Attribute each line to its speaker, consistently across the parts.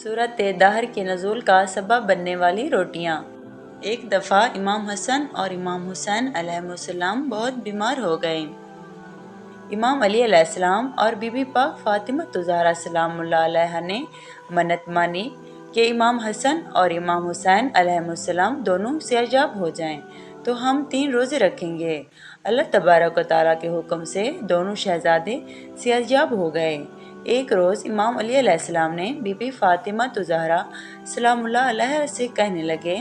Speaker 1: سورۃ دہر کے نزول کا سبب بننے والی روٹیاں۔ ایک دفعہ امام حسن اور امام حسین علیہ السلام بہت بیمار ہو گئے۔ امام علی علیہ السلام اور بی بی پاک فاطمہ الزہرا سلام اللہ علیہا نے منت مانی کہ امام حسن اور امام حسین علیہ السلام دونوں سیرجاب ہو جائیں تو ہم 3 روزے رکھیں گے۔ اللہ تبارک و تعالیٰ کے حکم سے دونوں شہزادے سیرجاب ہو گئے۔ ایک روز امام علی علیہ السلام نے بی بی فاطمہ الزہرا سلام اللہ علیہا سے کہنے لگے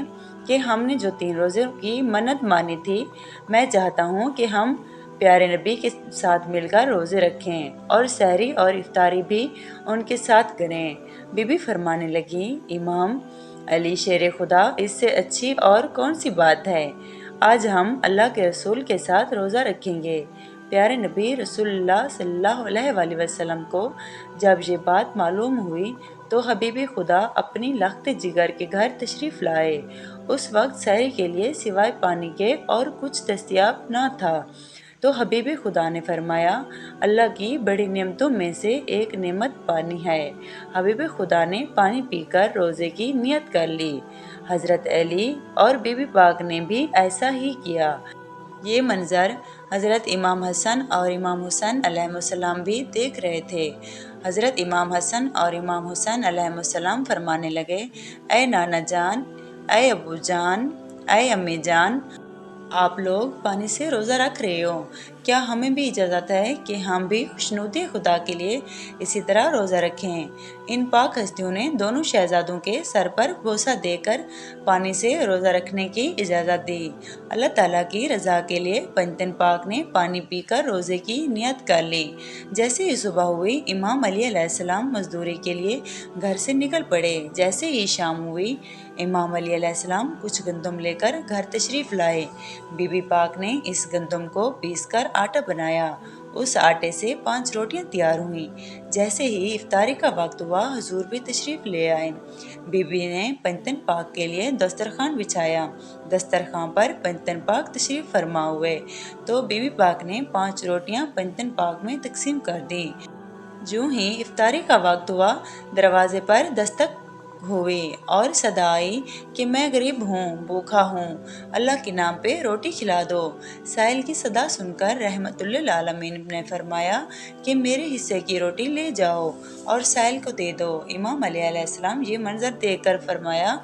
Speaker 1: کہ ہم نے جو 3 روزوں کی منت مانی تھی، میں چاہتا ہوں کہ ہم پیارے نبی کے ساتھ مل کر روزے رکھیں اور سحری اور افطاری بھی ان کے ساتھ کریں۔ بی بی فرمانے لگی، امام علی شیر خدا، اس سے اچھی اور کون سی بات ہے؟ آج ہم اللہ کے رسول کے ساتھ روزہ رکھیں گے۔ پیارے نبی رسول اللہ صلی اللہ علیہ وآلہ وسلم کو جب یہ بات معلوم ہوئی تو حبیب خدا اپنی لخت جگر کے گھر تشریف لائے۔ اس وقت سحری کے لیے سوائے پانی کے اور کچھ دستیاب نہ تھا، تو حبیب خدا نے فرمایا، اللہ کی بڑی نعمتوں میں سے ایک نعمت پانی ہے۔ حبیب خدا نے پانی پی کر روزے کی نیت کر لی۔ حضرت علی اور بی بی پاک نے بھی ایسا ہی کیا۔ یہ منظر حضرت امام حسن اور امام حسین علیہ السلام بھی دیکھ رہے تھے۔ حضرت امام حسن اور امام حسین علیہ السلام فرمانے لگے، اے نانا جان، اے ابو جان، اے امی جان، آپ لوگ پانی سے روزہ رکھ رہے ہو، کیا ہمیں بھی اجازت ہے کہ ہم بھی خوشنودی خدا کے لیے اسی طرح روزہ رکھیں؟ ان پاک ہستیوں نے دونوں شہزادوں کے سر پر بوسہ دے کر پانی سے روزہ رکھنے کی اجازت دی۔ اللہ تعالیٰ کی رضا کے لیے پنجتن پاک نے پانی پی کر روزے کی نیت کر لی۔ جیسے ہی صبح ہوئی، امام علی علیہ السلام مزدوری کے لیے گھر سے نکل پڑے۔ جیسے ہی شام ہوئی، امام علی علیہ السلام کچھ گندم لے کر گھر تشریف لائے۔ بی بی پاک نے اس گندم کو پیس کر آٹا بنایا۔ اس آٹے سے 5 روٹیاں تیار ہوئیں۔ جیسے ہی افطاری کا وقت ہوا، حضور بھی تشریف لے آئے۔ بی بی نے پنجتن پاک کے لیے دسترخوان بچھایا۔ دسترخوان پر پنجتن پاک تشریف فرما ہوئے تو بی بی پاک نے 5 روٹیاں پنجتن پاک میں تقسیم کر دیں۔ جوں ہی افطاری کا وقت ہوا، دروازے پر دستک ہوئی اور صدا آئی کہ میں غریب ہوں، بھوکا ہوں، اللہ کے نام پہ روٹی کھلا دو۔ سائل کی صدا سن کر رحمت للعالمین نے فرمایا کہ میرے حصے کی روٹی لے جاؤ اور سائل کو دے دو۔ امام علی علیہ السلام یہ منظر دیکھ کر فرمایا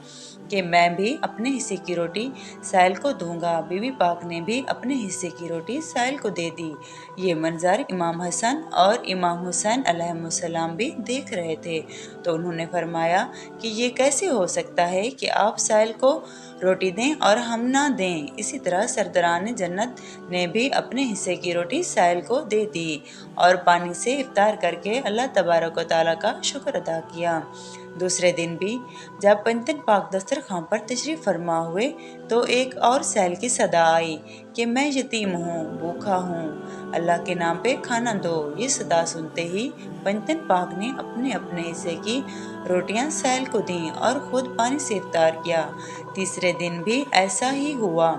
Speaker 1: کہ میں بھی اپنے حصے کی روٹی سائل کو دوں گا۔ بی بی پاک نے بھی اپنے حصے کی روٹی سائل کو دے دی۔ یہ منظر امام حسن اور امام حسین علیہ السلام بھی دیکھ رہے تھے، تو انہوں نے فرمایا کہ یہ کیسے ہو سکتا ہے کہ آپ سائل کو روٹی دیں اور ہم نہ دیں؟ اسی طرح سرداران جنت نے بھی اپنے حصے کی روٹی سائل کو دے دی اور پانی سے افطار کر کے اللہ تبارک و تعالیٰ کا شکر ادا کیا۔ دوسرے دن بھی جب پنجتن پاک دسترخوان پر تشریف فرما ہوئے تو ایک اور سائل کی صدا آئی کہ میں یتیم ہوں، بھوکا ہوں، اللہ کے نام پہ کھانا دو۔ یہ صدا سنتے ہی پنجتن پاک نے اپنے اپنے حصے کی روٹیاں سائل کو دیں اور خود پانی سے افطار کیا۔ تیسرے دن بھی ایسا ہی ہوا۔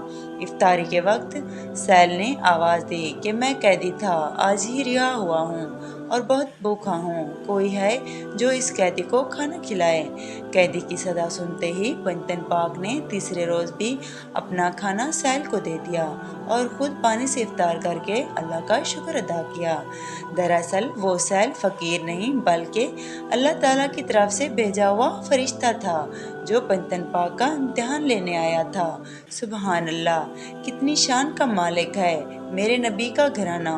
Speaker 1: افطاری کے وقت سائل نے آواز دی کہ میں قیدی تھا، آج ہی رہا ہوا ہوں اور بہت بھوکا ہوں، کوئی ہے جو اس قیدی کو کھانا کھلائے؟ قیدی کی صدا سنتے ہی پنجتن پاک نے تیسرے روز بھی اپنا کھانا سائل کو دے دیا اور خود پانی سے افطار کر کے اللہ کا شکر ادا کیا۔ دراصل وہ سائل فقیر نہیں بلکہ اللہ تعالیٰ کی طرف سے بھیجا ہوا فرشتہ تھا جو پنجتن پاک کا امتحان لینے آیا تھا۔ سبحان اللہ، کتنی شان کا مالک ہے میرے نبی کا گھرانہ۔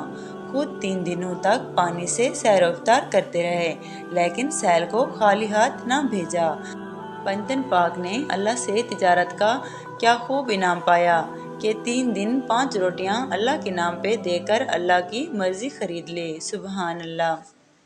Speaker 1: خود 3 دنوں تک پانی سے سیر و افطار کرتے رہے لیکن سائل کو خالی ہاتھ نہ بھیجا۔ پنجتن پاک نے اللہ سے تجارت کا کیا خوب انعام پایا کہ 3 دن 5 روٹیاں اللہ کے نام پہ دے کر اللہ کی مرضی خرید لی۔ سبحان اللہ۔